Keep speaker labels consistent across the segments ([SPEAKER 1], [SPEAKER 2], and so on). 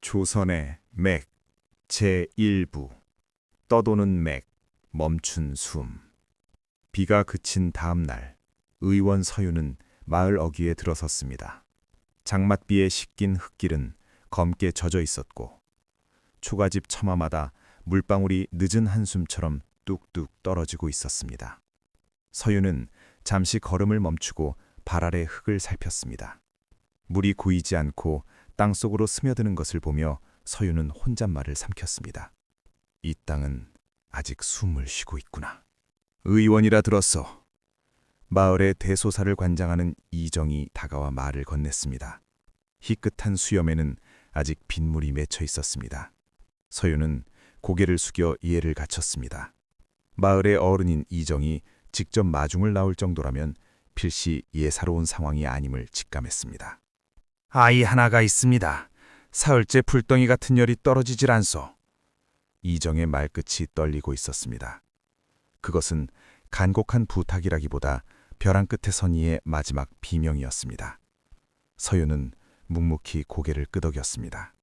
[SPEAKER 1] 조선의 맥 제1부 떠도는 맥 멈춘 숨. 비가 그친 다음 날 의원 서윤은 마을 어귀에 들어섰습니다. 장맛비에 씻긴 흙길은 검게 젖어 있었고 초가집 처마마다 물방울이 늦은 한숨처럼 뚝뚝 떨어지고 있었습니다. 서윤은 잠시 걸음을 멈추고 발 아래 흙을 살폈습니다. 물이 고이지 않고 땅속으로 스며드는 것을 보며 서윤은 혼잣말을 삼켰습니다. 이 땅은 아직 숨을 쉬고 있구나. 의원이라 들었어. 마을의 대소사를 관장하는 이정이 다가와 말을 건넸습니다. 희끗한 수염에는 아직 빗물이 맺혀 있었습니다. 서윤은 고개를 숙여 이해를 갖췄습니다. 마을의 어른인 이정이 직접 마중을 나올 정도라면 필시 예사로운 상황이 아님을 직감했습니다. 아이 하나가 있습니다. 사흘째 풀덩이 같은 열이 떨어지질 않소. 이정의 말끝이 떨리고 있었습니다. 그것은 간곡한 부탁이라기보다 벼랑 끝에 선 이의 마지막 비명이었습니다. 서윤은 묵묵히 고개를 끄덕였습니다.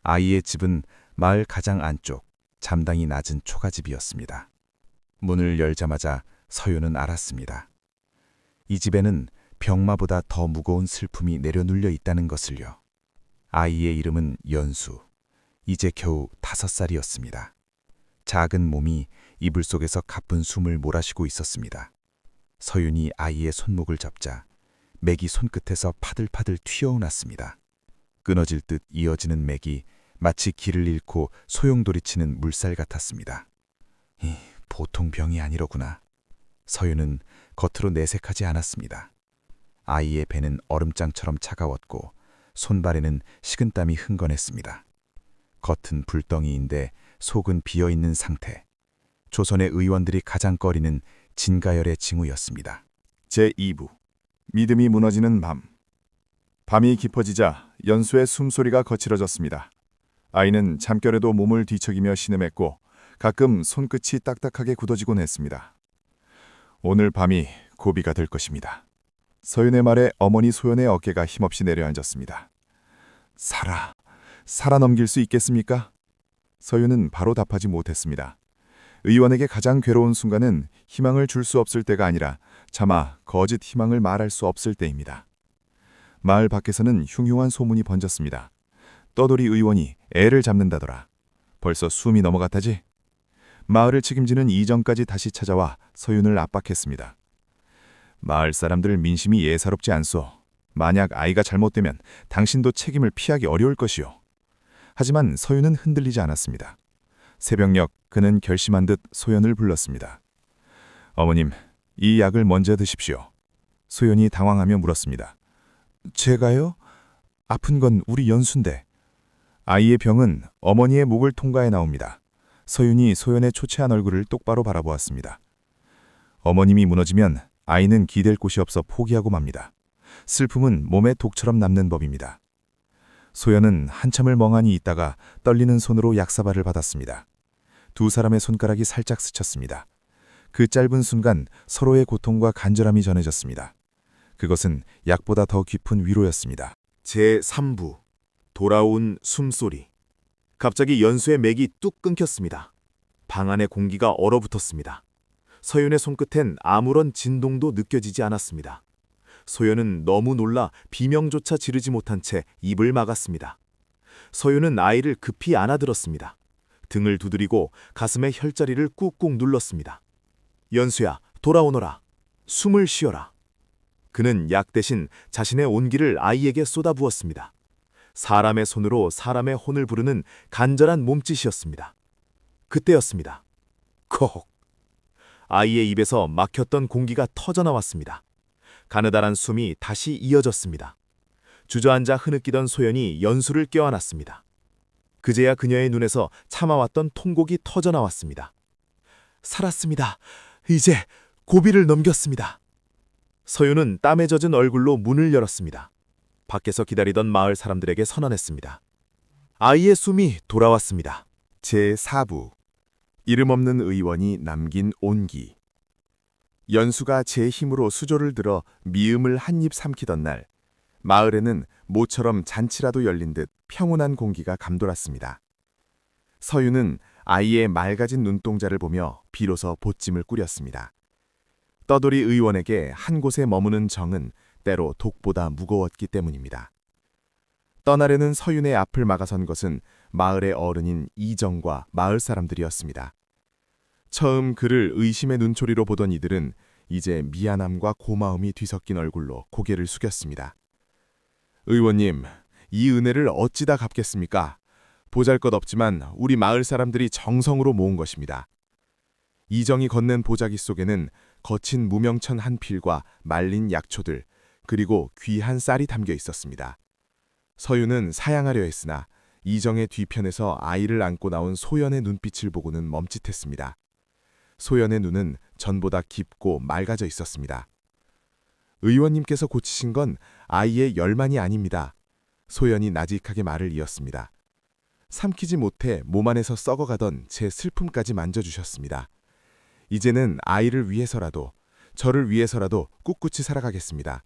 [SPEAKER 1] 아이의 집은 마을 가장 안쪽, 잠당이 낮은 초가집이었습니다. 문을 열자마자 서윤은 알았습니다. 이 집에는 병마보다 더 무거운 슬픔이 내려눌려 있다는 것을요. 아이의 이름은 연수. 이제 겨우 5살이었습니다. 작은 몸이 이불 속에서 가쁜 숨을 몰아쉬고 있었습니다. 서윤이 아이의 손목을 잡자 맥이 손끝에서 파들파들 튀어오났습니다. 끊어질 듯 이어지는 맥이 마치 길을 잃고 소용돌이치는 물살 같았습니다. 보통 병이 아니로구나. 서윤은 겉으로 내색하지 않았습니다. 아이의 배는 얼음장처럼 차가웠고 손발에는 식은땀이 흥건했습니다. 겉은 불덩이인데 속은 비어있는 상태. 조선의 의원들이 가장 꺼리는 진가열의 징후였습니다.
[SPEAKER 2] 제2부 믿음이 무너지는 밤. 밤이 깊어지자 연수의 숨소리가 거칠어졌습니다. 아이는 잠결에도 몸을 뒤척이며 신음했고 가끔 손끝이 딱딱하게 굳어지곤 했습니다. 오늘 밤이 고비가 될 것입니다. 서윤의 말에 어머니 소연의 어깨가 힘없이 내려앉았습니다. 살아넘길 수 있겠습니까? 서윤은 바로 답하지 못했습니다. 의원에게 가장 괴로운 순간은 희망을 줄 수 없을 때가 아니라 차마 거짓 희망을 말할 수 없을 때입니다. 마을 밖에서는 흉흉한 소문이 번졌습니다. 떠돌이 의원이 애를 잡는다더라. 벌써 숨이 넘어갔다지? 마을을 책임지는 이정까지 다시 찾아와 서윤을 압박했습니다. 마을 사람들 민심이 예사롭지 않소. 만약 아이가 잘못되면 당신도 책임을 피하기 어려울 것이오. 하지만 서윤은 흔들리지 않았습니다. 새벽녘 그는 결심한 듯 소연을 불렀습니다. 어머님, 이 약을 먼저 드십시오. 소연이 당황하며 물었습니다. 제가요? 아픈 건 우리 연수인데. 아이의 병은 어머니의 목을 통과해 나옵니다. 서윤이 소연의 초췌한 얼굴을 똑바로 바라보았습니다. 어머님이 무너지면 아이는 기댈 곳이 없어 포기하고 맙니다. 슬픔은 몸에 독처럼 남는 법입니다. 소연은 한참을 멍하니 있다가 떨리는 손으로 약사발을 받았습니다. 두 사람의 손가락이 살짝 스쳤습니다. 그 짧은 순간 서로의 고통과 간절함이 전해졌습니다. 그것은 약보다 더 깊은 위로였습니다.
[SPEAKER 3] 제3부 돌아온 숨소리. 갑자기 연수의 맥이 뚝 끊겼습니다. 방 안의 공기가 얼어붙었습니다. 서윤의 손끝엔 아무런 진동도 느껴지지 않았습니다. 소연은 너무 놀라 비명조차 지르지 못한 채 입을 막았습니다. 서윤은 아이를 급히 안아들었습니다. 등을 두드리고 가슴의 혈자리를 꾹꾹 눌렀습니다. 연수야, 돌아오너라. 숨을 쉬어라. 그는 약 대신 자신의 온기를 아이에게 쏟아부었습니다. 사람의 손으로 사람의 혼을 부르는 간절한 몸짓이었습니다. 그때였습니다. 콕! 아이의 입에서 막혔던 공기가 터져나왔습니다. 가느다란 숨이 다시 이어졌습니다. 주저앉아 흐느끼던 소연이 연수를 껴안았습니다. 그제야 그녀의 눈에서 참아왔던 통곡이 터져나왔습니다. 살았습니다. 이제 고비를 넘겼습니다. 서윤은 땀에 젖은 얼굴로 문을 열었습니다. 밖에서 기다리던 마을 사람들에게 선언했습니다. 아이의 숨이 돌아왔습니다.
[SPEAKER 2] 제4부 이름 없는 의원이 남긴 온기. 연수가 제 힘으로 수조를 들어 미음을 한 입 삼키던 날, 마을에는 모처럼 잔치라도 열린 듯 평온한 공기가 감돌았습니다. 서유는 아이의 맑아진 눈동자를 보며 비로소 보찜을 꾸렸습니다. 떠돌이 의원에게 한 곳에 머무는 정은 때로 독보다 무거웠기 때문입니다. 떠나려는 서윤의 앞을 막아선 것은 마을의 어른인 이정과 마을 사람들이었습니다. 처음 그를 의심의 눈초리로 보던 이들은 이제 미안함과 고마움이 뒤섞인 얼굴로 고개를 숙였습니다. 의원님, 이 은혜를 어찌다 갚겠습니까? 보잘것없지만 우리 마을 사람들이 정성으로 모은 것입니다. 이정이 건넨 보자기 속에는 거친 무명천 한 필과 말린 약초들, 그리고 귀한 쌀이 담겨 있었습니다. 서유는 사양하려 했으나 이정의 뒤편에서 아이를 안고 나온 소연의 눈빛을 보고는 멈칫했습니다. 소연의 눈은 전보다 깊고 맑아져 있었습니다. 의원님께서 고치신 건 아이의 열만이 아닙니다. 소연이 나직하게 말을 이었습니다. 삼키지 못해 몸 안에서 썩어가던 제 슬픔까지 만져주셨습니다. 이제는 아이를 위해서라도, 저를 위해서라도 꿋꿋이 살아가겠습니다.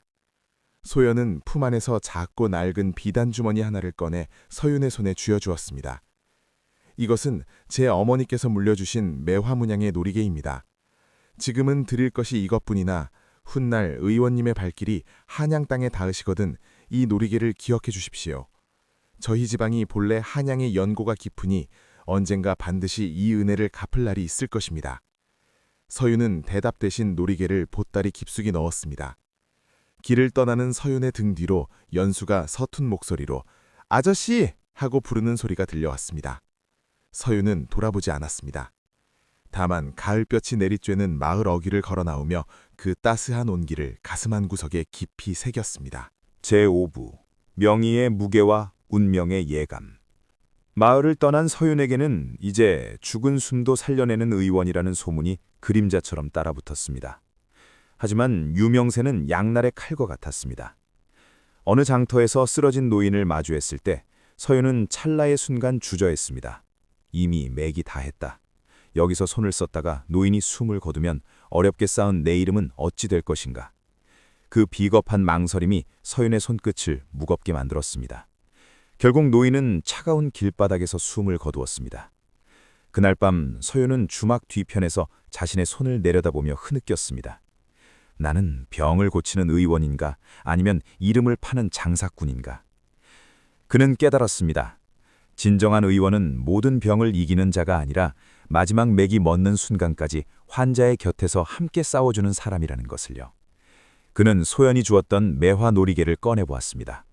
[SPEAKER 2] 소연은 품 안에서 작고 낡은 비단 주머니 하나를 꺼내 서윤의 손에 쥐어주었습니다. 이것은 제 어머니께서 물려주신 매화문양의 놀이개입니다. 지금은 드릴 것이 이것뿐이나 훗날 의원님의 발길이 한양 땅에 닿으시거든 이 놀이개를 기억해 주십시오. 저희 지방이 본래 한양의 연고가 깊으니 언젠가 반드시 이 은혜를 갚을 날이 있을 것입니다. 서윤은 대답 대신 놀이개를 보따리 깊숙이 넣었습니다. 길을 떠나는 서윤의 등 뒤로 연수가 서툰 목소리로 아저씨! 하고 부르는 소리가 들려왔습니다. 서윤은 돌아보지 않았습니다. 다만 가을볕이 내리쬐는 마을 어귀를 걸어 나오며 그 따스한 온기를 가슴 한 구석에 깊이 새겼습니다.
[SPEAKER 1] 제5부 명의의 무게와 운명의 예감. 마을을 떠난 서윤에게는 이제 죽은 숨도 살려내는 의원이라는 소문이 그림자처럼 따라붙었습니다. 하지만 유명세는 양날의 칼과 같았습니다. 어느 장터에서 쓰러진 노인을 마주했을 때 서윤은 찰나의 순간 주저했습니다. 이미 맥이 다했다. 여기서 손을 썼다가 노인이 숨을 거두면 어렵게 쌓은 내 이름은 어찌 될 것인가. 그 비겁한 망설임이 서윤의 손끝을 무겁게 만들었습니다. 결국 노인은 차가운 길바닥에서 숨을 거두었습니다. 그날 밤 서윤은 주막 뒤편에서 자신의 손을 내려다보며 흐느꼈습니다. 나는 병을 고치는 의원인가 아니면 이름을 파는 장사꾼인가. 그는 깨달았습니다. 진정한 의원은 모든 병을 이기는 자가 아니라 마지막 맥이 멎는 순간까지 환자의 곁에서 함께 싸워주는 사람이라는 것을요. 그는 소연이 주었던 매화 놀이개를 꺼내보았습니다.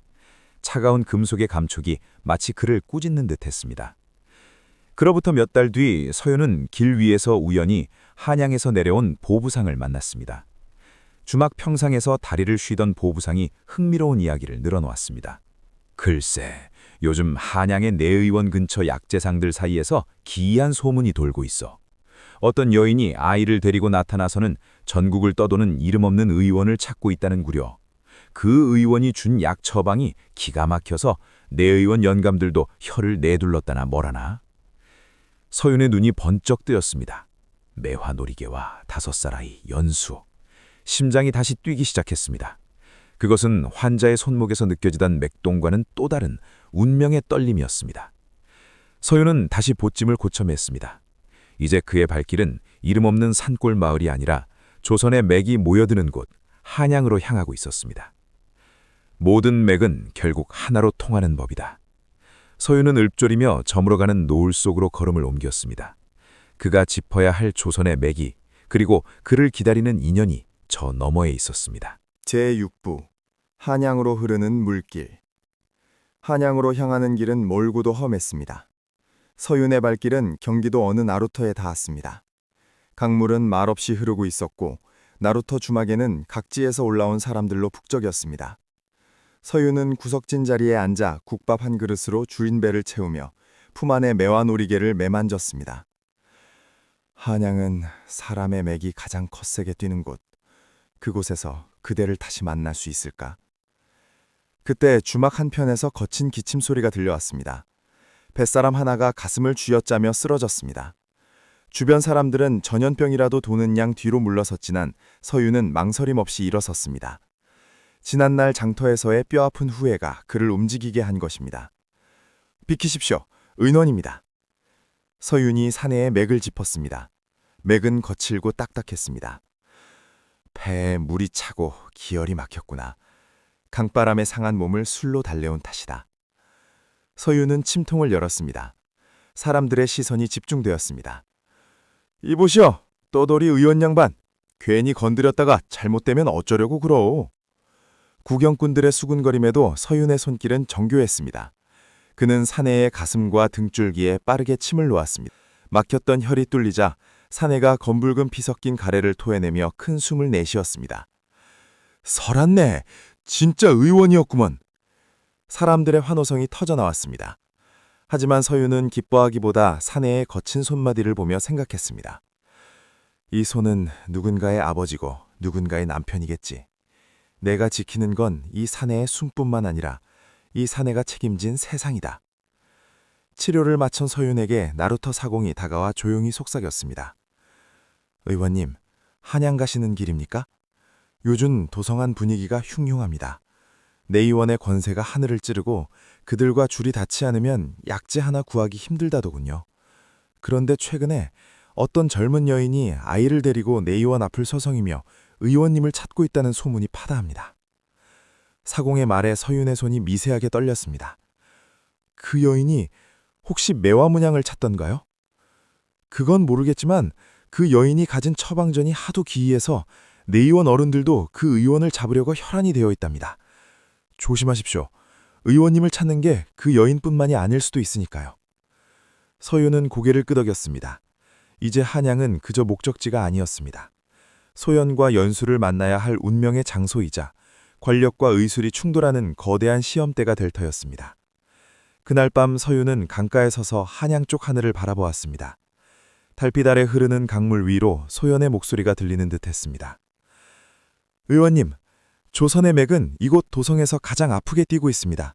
[SPEAKER 1] 차가운 금속의 감촉이 마치 그를 꾸짖는 듯했습니다. 그로부터 몇 달 뒤 서윤은 길 위에서 우연히 한양에서 내려온 보부상을 만났습니다. 주막 평상에서 다리를 쉬던 보부상이 흥미로운 이야기를 늘어놓았습니다. 글쎄, 요즘 한양의 내의원 근처 약재상들 사이에서 기이한 소문이 돌고 있어. 어떤 여인이 아이를 데리고 나타나서는 전국을 떠도는 이름 없는 의원을 찾고 있다는 구려. 그 의원이 준 약 처방이 기가 막혀서 내의원 영감들도 혀를 내둘렀다나 뭐라나. 서윤의 눈이 번쩍 뜨였습니다. 매화놀이개와 5살 아이 연수. 심장이 다시 뛰기 시작했습니다. 그것은 환자의 손목에서 느껴지던 맥동과는 또 다른 운명의 떨림이었습니다. 서윤은 다시 보찜을 고쳐맸습니다. 이제 그의 발길은 이름 없는 산골 마을이 아니라 조선의 맥이 모여드는 곳 한양으로 향하고 있었습니다. 모든 맥은 결국 하나로 통하는 법이다. 서윤은 읊조리며 저물어가는 노을 속으로 걸음을 옮겼습니다. 그가 짚어야 할 조선의 맥이 그리고 그를 기다리는 인연이 저 너머에 있었습니다.
[SPEAKER 4] 제6부 한양으로 흐르는 물길. 한양으로 향하는 길은 멀고도 험했습니다. 서윤의 발길은 경기도 어느 나루터에 닿았습니다. 강물은 말없이 흐르고 있었고 나루터 주막에는 각지에서 올라온 사람들로 북적였습니다. 서윤은 구석진 자리에 앉아 국밥 한 그릇으로 주인 배를 채우며 품 안에 매화놀이개를 매만졌습니다. 한양은 사람의 맥이 가장 거세게 뛰는 곳. 그곳에서 그대를 다시 만날 수 있을까? 그때 주막 한편에서 거친 기침 소리가 들려왔습니다. 뱃사람 하나가 가슴을 쥐어짜며 쓰러졌습니다. 주변 사람들은 전염병이라도 도는 양 뒤로 물러섰지만 서윤은 망설임 없이 일어섰습니다. 지난날 장터에서의 뼈아픈 후회가 그를 움직이게 한 것입니다. 비키십시오. 의논입니다. 서윤이 사내의 맥을 짚었습니다. 맥은 거칠고 딱딱했습니다. 폐에 물이 차고 기혈이 막혔구나. 강바람에 상한 몸을 술로 달래온 탓이다. 서윤은 침통을 열었습니다. 사람들의 시선이 집중되었습니다. 이보시오, 떠돌이 의원 양반. 괜히 건드렸다가 잘못되면 어쩌려고 그러. 구경꾼들의 수군거림에도 서윤의 손길은 정교했습니다. 그는 사내의 가슴과 등줄기에 빠르게 침을 놓았습니다. 막혔던 혈이 뚫리자 사내가 검붉은 피 섞인 가래를 토해내며 큰 숨을 내쉬었습니다. 설았네. 진짜 의원이었구먼. 사람들의 환호성이 터져나왔습니다. 하지만 서윤은 기뻐하기보다 사내의 거친 손마디를 보며 생각했습니다. 이 손은 누군가의 아버지고 누군가의 남편이겠지. 내가 지키는 건 이 사내의 숨뿐만 아니라 이 사내가 책임진 세상이다. 치료를 마친 서윤에게 나루터 사공이 다가와 조용히 속삭였습니다. 의원님, 한양 가시는 길입니까? 요즘 도성안 분위기가 흉흉합니다. 내의원의 권세가 하늘을 찌르고 그들과 줄이 닿지 않으면 약재 하나 구하기 힘들다더군요. 그런데 최근에 어떤 젊은 여인이 아이를 데리고 내의원 앞을 서성이며 의원님을 찾고 있다는 소문이 파다합니다. 사공의 말에 서윤의 손이 미세하게 떨렸습니다. 그 여인이 혹시 매화문양을 찾던가요? 그건 모르겠지만 그 여인이 가진 처방전이 하도 기이해서 내의원 어른들도 그 의원을 잡으려고 혈안이 되어 있답니다. 조심하십시오. 의원님을 찾는 게 그 여인뿐만이 아닐 수도 있으니까요. 서윤은 고개를 끄덕였습니다. 이제 한양은 그저 목적지가 아니었습니다. 소연과 연수를 만나야 할 운명의 장소이자 권력과 의술이 충돌하는 거대한 시험대가 될 터였습니다. 그날 밤 서윤은 강가에 서서 한양 쪽 하늘을 바라보았습니다. 달빛 아래 흐르는 강물 위로 소연의 목소리가 들리는 듯했습니다. 의원님, 조선의 맥은 이곳 도성에서 가장 아프게 뛰고 있습니다.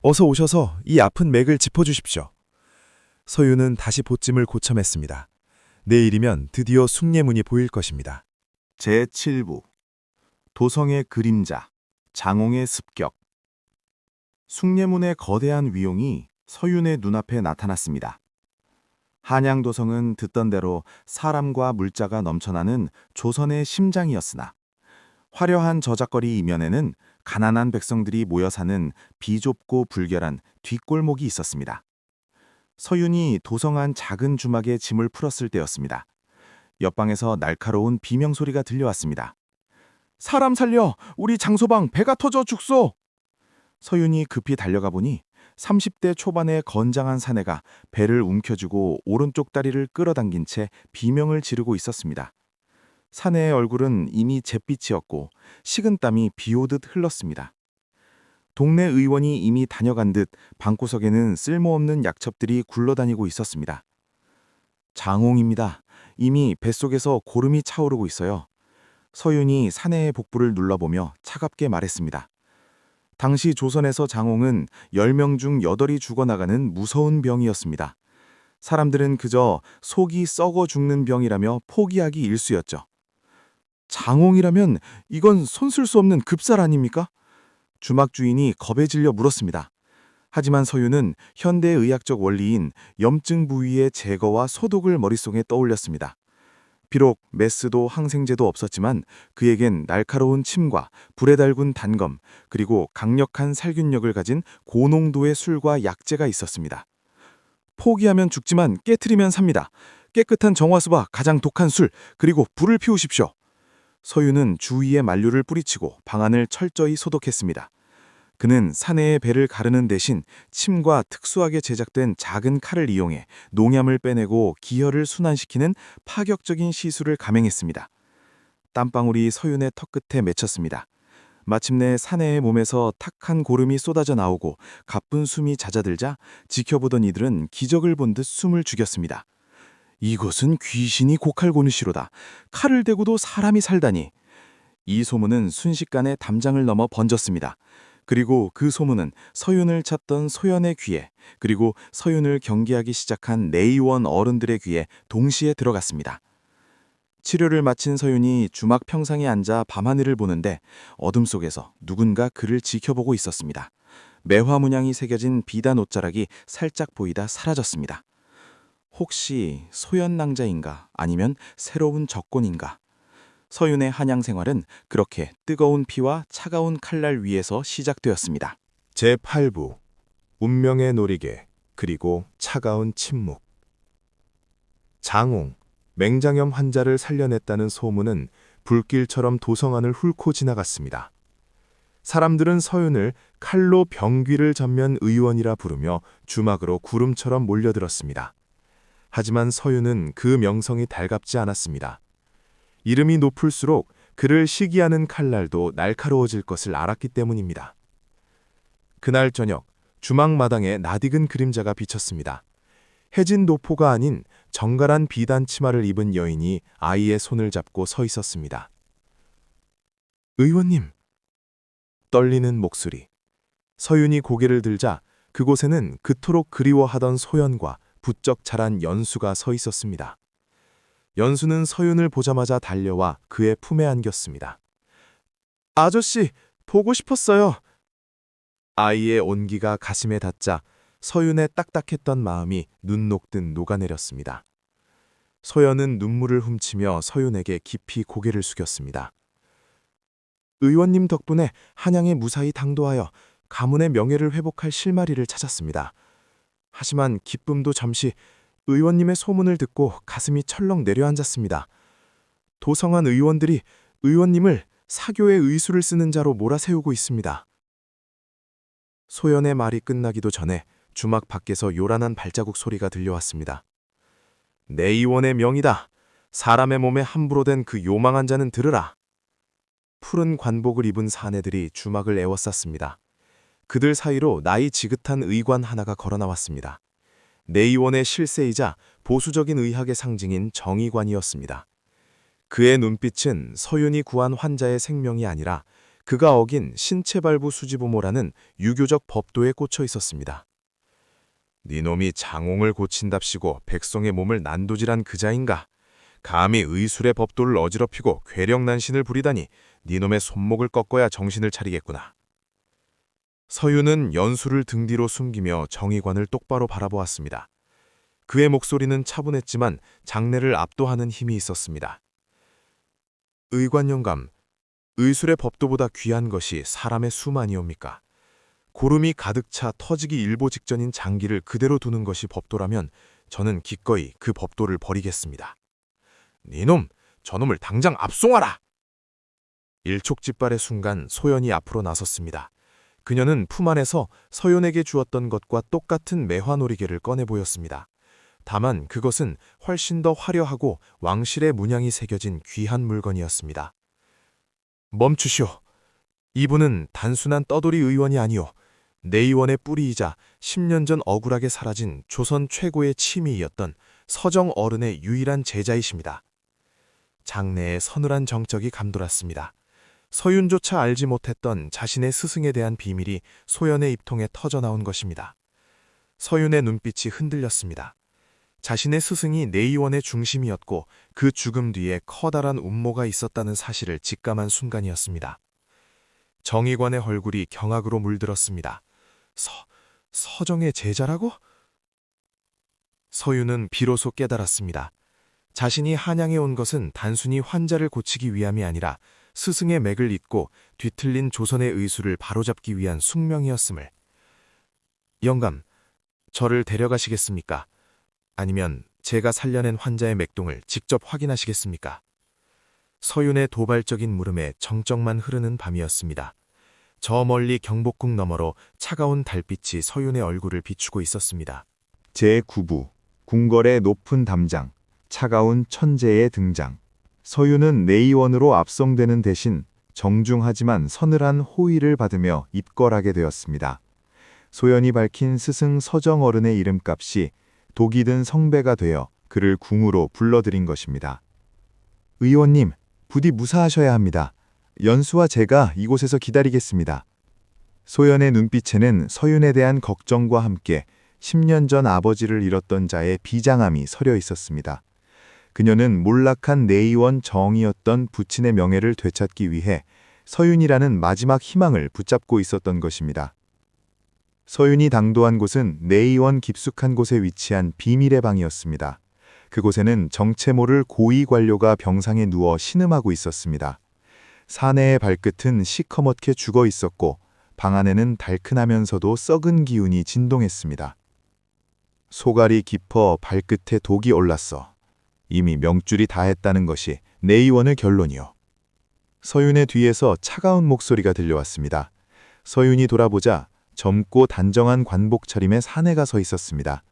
[SPEAKER 4] 어서 오셔서 이 아픈 맥을 짚어주십시오. 서윤은 다시 보찜을 고참했습니다. 내일이면 드디어 숭례문이 보일 것입니다.
[SPEAKER 3] 제7부 도성의 그림자, 장홍의 습격. 숭례문의 거대한 위용이 서윤의 눈앞에 나타났습니다. 한양도성은 듣던 대로 사람과 물자가 넘쳐나는 조선의 심장이었으나 화려한 저작거리 이면에는 가난한 백성들이 모여 사는 비좁고 불결한 뒷골목이 있었습니다. 서윤이 도성 안 작은 주막에 짐을 풀었을 때였습니다. 옆방에서 날카로운 비명소리가 들려왔습니다. 사람 살려! 우리 장소방 배가 터져 죽소! 서윤이 급히 달려가 보니 30대 초반의 건장한 사내가 배를 움켜쥐고 오른쪽 다리를 끌어당긴 채 비명을 지르고 있었습니다. 사내의 얼굴은 이미 잿빛이었고 식은땀이 비오듯 흘렀습니다. 동네 의원이 이미 다녀간 듯 방구석에는 쓸모없는 약첩들이 굴러다니고 있었습니다. 장홍입니다. 이미 뱃속에서 고름이 차오르고 있어요. 서윤이 사내의 복부를 눌러보며 차갑게 말했습니다. 당시 조선에서 장홍은 10명 중 8이 죽어나가는 무서운 병이었습니다. 사람들은 그저 속이 썩어 죽는 병이라며 포기하기 일쑤였죠. 장홍이라면 이건 손쓸 수 없는 급살 아닙니까? 주막 주인이 겁에 질려 물었습니다. 하지만 서윤은 현대의학적 원리인 염증 부위의 제거와 소독을 머릿속에 떠올렸습니다. 비록 메스도 항생제도 없었지만 그에겐 날카로운 침과 불에 달군 단검 그리고 강력한 살균력을 가진 고농도의 술과 약재가 있었습니다. 포기하면 죽지만 깨트리면 삽니다. 깨끗한 정화수와 가장 독한 술 그리고 불을 피우십시오. 서윤은 주위에 만류를 뿌리치고 방안을 철저히 소독했습니다. 그는 사내의 배를 가르는 대신 침과 특수하게 제작된 작은 칼을 이용해 농염을 빼내고 기혈을 순환시키는 파격적인 시술을 감행했습니다. 땀방울이 서윤의 턱끝에 맺혔습니다. 마침내 사내의 몸에서 탁한 고름이 쏟아져 나오고 가쁜 숨이 잦아들자 지켜보던 이들은 기적을 본 듯 숨을 죽였습니다. 이것은 귀신이 고칼고누시로다. 칼을 대고도 사람이 살다니. 이 소문은 순식간에 담장을 넘어 번졌습니다. 그리고 그 소문은 서윤을 찾던 소연의 귀에 그리고 서윤을 경계하기 시작한 내의원 어른들의 귀에 동시에 들어갔습니다. 치료를 마친 서윤이 주막 평상에 앉아 밤하늘을 보는데 어둠 속에서 누군가 그를 지켜보고 있었습니다. 매화 문양이 새겨진 비단 옷자락이 살짝 보이다 사라졌습니다. 혹시 소현낭자인가 아니면 새로운 적군인가? 서윤의 한양 생활은 그렇게 뜨거운 피와 차가운 칼날 위에서 시작되었습니다.
[SPEAKER 1] 제8부 운명의 놀이개 그리고 차가운 침묵. 장옹, 맹장염 환자를 살려냈다는 소문은 불길처럼 도성안을 훑고 지나갔습니다. 사람들은 서윤을 칼로 병귀를 전면 의원이라 부르며 주막으로 구름처럼 몰려들었습니다. 하지만 서윤은 그 명성이 달갑지 않았습니다. 이름이 높을수록 그를 시기하는 칼날도 날카로워질 것을 알았기 때문입니다. 그날 저녁, 주막 마당에 낯익은 그림자가 비쳤습니다. 해진 노포가 아닌 정갈한 비단 치마를 입은 여인이 아이의 손을 잡고 서 있었습니다. 의원님. 떨리는 목소리. 서윤이 고개를 들자 그곳에는 그토록 그리워하던 소연과 부쩍 자란 연수가 서 있었습니다. 연수는 서윤을 보자마자 달려와 그의 품에 안겼습니다. 아저씨, 보고 싶었어요. 아이의 온기가 가슴에 닿자 서윤의 딱딱했던 마음이 눈 녹듯 녹아내렸습니다. 소연은 눈물을 훔치며 서윤에게 깊이 고개를 숙였습니다. 의원님 덕분에 한양에 무사히 당도하여 가문의 명예를 회복할 실마리를 찾았습니다. 하지만 기쁨도 잠시 의원님의 소문을 듣고 가슴이 철렁 내려앉았습니다. 도성안 의원들이 의원님을 사교의 의수를 쓰는 자로 몰아세우고 있습니다. 소연의 말이 끝나기도 전에 주막 밖에서 요란한 발자국 소리가 들려왔습니다. 내 의원의 명이다. 사람의 몸에 함부로 된 그 요망한 자는 들으라. 푸른 관복을 입은 사내들이 주막을 에워쌌습니다. 그들 사이로 나이 지긋한 의관 하나가 걸어 나왔습니다. 내의원의 실세이자 보수적인 의학의 상징인 정의관이었습니다. 그의 눈빛은 서윤이 구한 환자의 생명이 아니라 그가 어긴 신체발부 수지부모라는 유교적 법도에 꽂혀 있었습니다. 니놈이 장옹을 고친답시고 백성의 몸을 난도질한 그자인가? 감히 의술의 법도를 어지럽히고 괴력난신을 부리다니 니놈의 손목을 꺾어야 정신을 차리겠구나. 서윤은 연수를 등 뒤로 숨기며 정의관을 똑바로 바라보았습니다. 그의 목소리는 차분했지만 장내를 압도하는 힘이 있었습니다. 의관 영감, 의술의 법도보다 귀한 것이 사람의 수만이옵니까? 고름이 가득 차 터지기 일보 직전인 장기를 그대로 두는 것이 법도라면 저는 기꺼이 그 법도를 버리겠습니다. 니놈, 저놈을 당장 압송하라! 일촉즉발의 순간 소연이 앞으로 나섰습니다. 그녀는 품 안에서 서윤에게 주었던 것과 똑같은 매화놀이개를 꺼내 보였습니다. 다만 그것은 훨씬 더 화려하고 왕실의 문양이 새겨진 귀한 물건이었습니다. 멈추시오. 이분은 단순한 떠돌이 의원이 아니오. 내 의원의 뿌리이자 10년 전 억울하게 사라진 조선 최고의 치미이었던 서정 어른의 유일한 제자이십니다. 장내의 서늘한 정적이 감돌았습니다. 서윤조차 알지 못했던 자신의 스승에 대한 비밀이 소연의 입통에 터져나온 것입니다. 서윤의 눈빛이 흔들렸습니다. 자신의 스승이 내의원의 중심이었고 그 죽음 뒤에 커다란 음모가 있었다는 사실을 직감한 순간이었습니다. 정의관의 얼굴이 경악으로 물들었습니다. 서정의 제자라고? 서윤은 비로소 깨달았습니다. 자신이 한양에 온 것은 단순히 환자를 고치기 위함이 아니라 스승의 맥을 잇고 뒤틀린 조선의 의술을 바로잡기 위한 숙명이었음을. 영감, 저를 데려가시겠습니까? 아니면 제가 살려낸 환자의 맥동을 직접 확인하시겠습니까? 서윤의 도발적인 물음에 정적만 흐르는 밤이었습니다. 저 멀리 경복궁 너머로 차가운 달빛이 서윤의 얼굴을 비추고 있었습니다.
[SPEAKER 2] 제9부 궁궐의 높은 담장, 차가운 천재의 등장. 서윤은 내의원으로 압송되는 대신 정중하지만 서늘한 호의를 받으며 입궐하게 되었습니다. 소연이 밝힌 스승 서정 어른의 이름값이 독이 든 성배가 되어 그를 궁으로 불러들인 것입니다. 의원님, 부디 무사하셔야 합니다. 연수와 제가 이곳에서 기다리겠습니다. 소연의 눈빛에는 서윤에 대한 걱정과 함께 10년 전 아버지를 잃었던 자의 비장함이 서려 있었습니다. 그녀는 몰락한 내의원 정이었던 부친의 명예를 되찾기 위해 서윤이라는 마지막 희망을 붙잡고 있었던 것입니다. 서윤이 당도한 곳은 내의원 깊숙한 곳에 위치한 비밀의 방이었습니다. 그곳에는 정체 모를 고위 관료가 병상에 누워 신음하고 있었습니다. 사내의 발끝은 시커멓게 죽어 있었고 방 안에는 달큰하면서도 썩은 기운이 진동했습니다. 소갈이 깊어 발끝에 독이 올랐어. 이미 명줄이 다했다는 것이 내의원의 결론이요. 서윤의 뒤에서 차가운 목소리가 들려왔습니다. 서윤이 돌아보자 젊고 단정한 관복 차림의 사내가 서 있었습니다.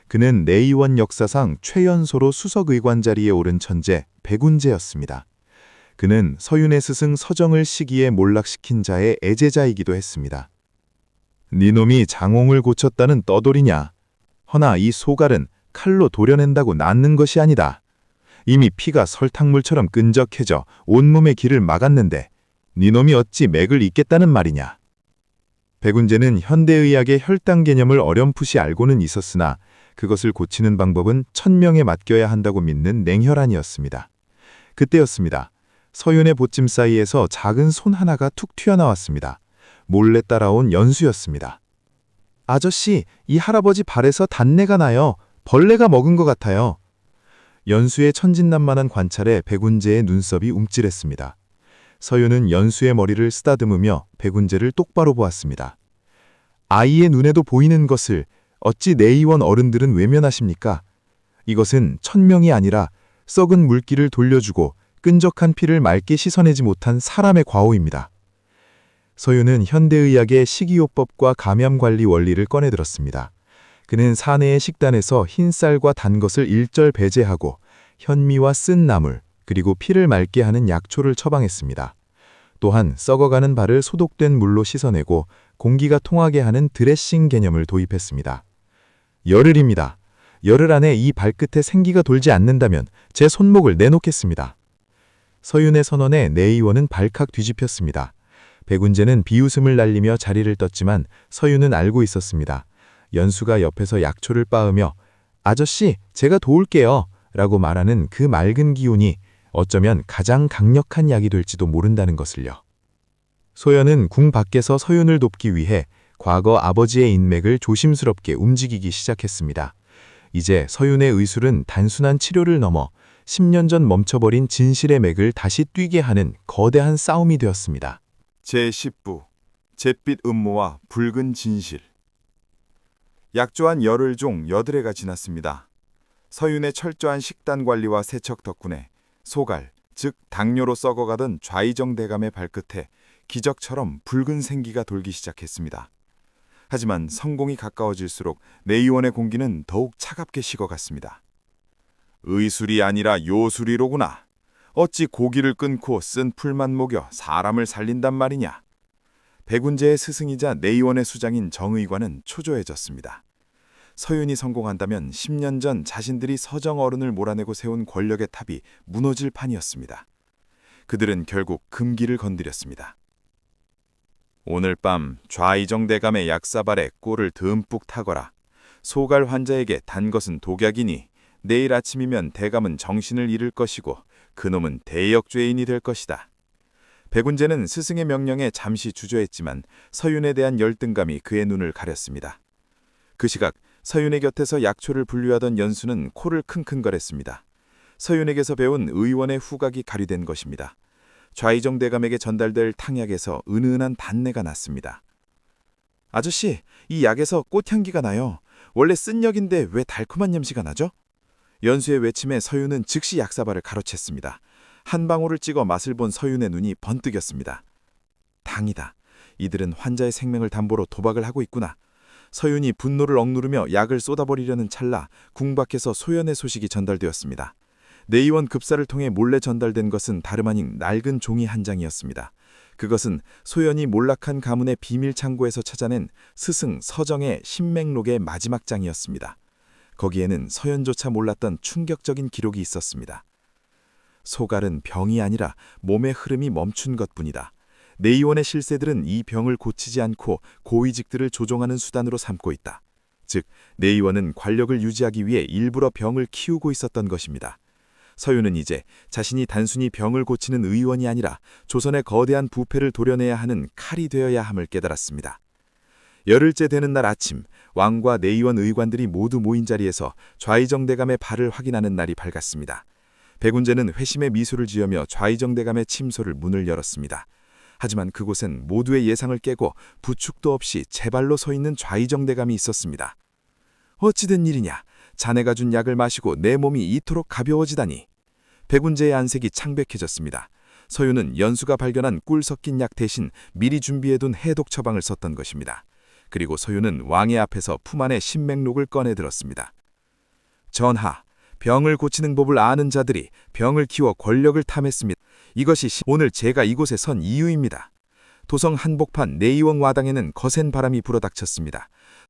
[SPEAKER 2] 그는 내의원 역사상 최연소로 수석의관 자리에 오른 천재 백운재였습니다. 그는 서윤의 스승 서정을 시기에 몰락시킨 자의 애제자이기도 했습니다. 니놈이 장홍을 고쳤다는 떠돌이냐? 허나 이 소갈은 칼로 도려낸다고 낫는 것이 아니다. 이미 피가 설탕물처럼 끈적해져 온몸의 길을 막았는데 니놈이 어찌 맥을 잇겠다는 말이냐? 백운재는 현대의학의 혈당 개념을 어렴풋이 알고는 있었으나 그것을 고치는 방법은 천명에 맡겨야 한다고 믿는 냉혈한이었습니다. 그때였습니다. 서윤의 보찜 사이에서 작은 손 하나가 툭 튀어나왔습니다. 몰래 따라온 연수였습니다. 아저씨, 이 할아버지 발에서 단내가 나요. 벌레가 먹은 것 같아요. 연수의 천진난만한 관찰에 백운재의 눈썹이 움찔했습니다. 서윤은 연수의 머리를 쓰다듬으며 백운재를 똑바로 보았습니다. 아이의 눈에도 보이는 것을 어찌 내의원 어른들은 외면하십니까? 이것은 천명이 아니라 썩은 물기를 돌려주고 끈적한 피를 맑게 씻어내지 못한 사람의 과오입니다. 서윤은 현대의학의 식이요법과 감염관리 원리를 꺼내들었습니다. 그는 사내의 식단에서 흰쌀과 단 것을 일절 배제하고 현미와 쓴 나물, 그리고 피를 맑게 하는 약초를 처방했습니다. 또한 썩어가는 발을 소독된 물로 씻어내고 공기가 통하게 하는 드레싱 개념을 도입했습니다. 열흘입니다. 열흘 안에 이 발끝에 생기가 돌지 않는다면 제 손목을 내놓겠습니다. 서윤의 선언에 내의원은 발칵 뒤집혔습니다. 백운재는 비웃음을 날리며 자리를 떴지만 서윤은 알고 있었습니다. 연수가 옆에서 약초를 빻으며 아저씨, 제가 도울게요 라고 말하는 그 맑은 기운이 어쩌면 가장 강력한 약이 될지도 모른다는 것을요. 소연은 궁 밖에서 서윤을 돕기 위해 과거 아버지의 인맥을 조심스럽게 움직이기 시작했습니다. 이제 서윤의 의술은 단순한 치료를 넘어 10년 전 멈춰버린 진실의 맥을 다시 뛰게 하는 거대한 싸움이 되었습니다.
[SPEAKER 1] 제10부 잿빛 음모와 붉은 진실. 약조한 열흘 중 8회가 지났습니다. 서윤의 철저한 식단 관리와 세척 덕분에 소갈, 즉 당뇨로 썩어가던 좌이정 대감의 발끝에 기적처럼 붉은 생기가 돌기 시작했습니다. 하지만 성공이 가까워질수록 내의원의 공기는 더욱 차갑게 식어갔습니다. 의술이 아니라 요술이로구나. 어찌 고기를 끊고 쓴 풀만 먹여 사람을 살린단 말이냐. 백운재의 스승이자 내의원의 수장인 정의관은 초조해졌습니다. 서윤이 성공한다면 10년 전 자신들이 서정 어른을 몰아내고 세운 권력의 탑이 무너질 판이었습니다. 그들은 결국 금기를 건드렸습니다. 오늘 밤 좌이정 대감의 약사발에 꼴을 듬뿍 타거라. 소갈 환자에게 단 것은 독약이니 내일 아침이면 대감은 정신을 잃을 것이고 그놈은 대역죄인이 될 것이다. 백운재는 스승의 명령에 잠시 주저했지만 서윤에 대한 열등감이 그의 눈을 가렸습니다. 그 시각 서윤의 곁에서 약초를 분류하던 연수는 코를 킁킁거렸습니다. 서윤에게서 배운 의원의 후각이 가리된 것입니다. 좌이정 대감에게 전달될 탕약에서 은은한 단내가 났습니다. 아저씨, 이 약에서 꽃향기가 나요. 원래 쓴 약인데 왜 달콤한 냄새가 나죠? 연수의 외침에 서윤은 즉시 약사발을 가로챘습니다. 한 방울을 찍어 맛을 본 서윤의 눈이 번뜩였습니다. 당이다. 이들은 환자의 생명을 담보로 도박을 하고 있구나. 서윤이 분노를 억누르며 약을 쏟아버리려는 찰나 궁 밖에서 소연의 소식이 전달되었습니다. 내의원 급사를 통해 몰래 전달된 것은 다름 아닌 낡은 종이 한 장이었습니다. 그것은 소연이 몰락한 가문의 비밀 창고에서 찾아낸 스승 서정의 신맥록의 마지막 장이었습니다. 거기에는 서연조차 몰랐던 충격적인 기록이 있었습니다. 소갈은 병이 아니라 몸의 흐름이 멈춘 것뿐이다. 내의원의 실세들은 이 병을 고치지 않고 고위직들을 조종하는 수단으로 삼고 있다. 즉, 내의원은 권력을 유지하기 위해 일부러 병을 키우고 있었던 것입니다. 서유는 이제 자신이 단순히 병을 고치는 의원이 아니라 조선의 거대한 부패를 도려내야 하는 칼이 되어야 함을 깨달았습니다. 열흘째 되는 날 아침, 왕과 내의원 의관들이 모두 모인 자리에서 좌의정대감의 발을 확인하는 날이 밝았습니다. 백운재는 회심의 미소를 지으며 좌의정대감의 침소를 문을 열었습니다. 하지만 그곳엔 모두의 예상을 깨고 부축도 없이 제발로 서 있는 좌의정대감이 있었습니다. 어찌된 일이냐? 자네가 준 약을 마시고 내 몸이 이토록 가벼워지다니. 백운재의 안색이 창백해졌습니다. 서유는 연수가 발견한 꿀 섞인 약 대신 미리 준비해둔 해독 처방을 썼던 것입니다. 그리고 서유는 왕의 앞에서 품 안에 신맥록을 꺼내 들었습니다. 전하, 병을 고치는 법을 아는 자들이 병을 키워 권력을 탐했습니다. 이것이 오늘 제가 이곳에 선 이유입니다. 도성 한복판 내의원 와당에는 거센 바람이 불어닥쳤습니다.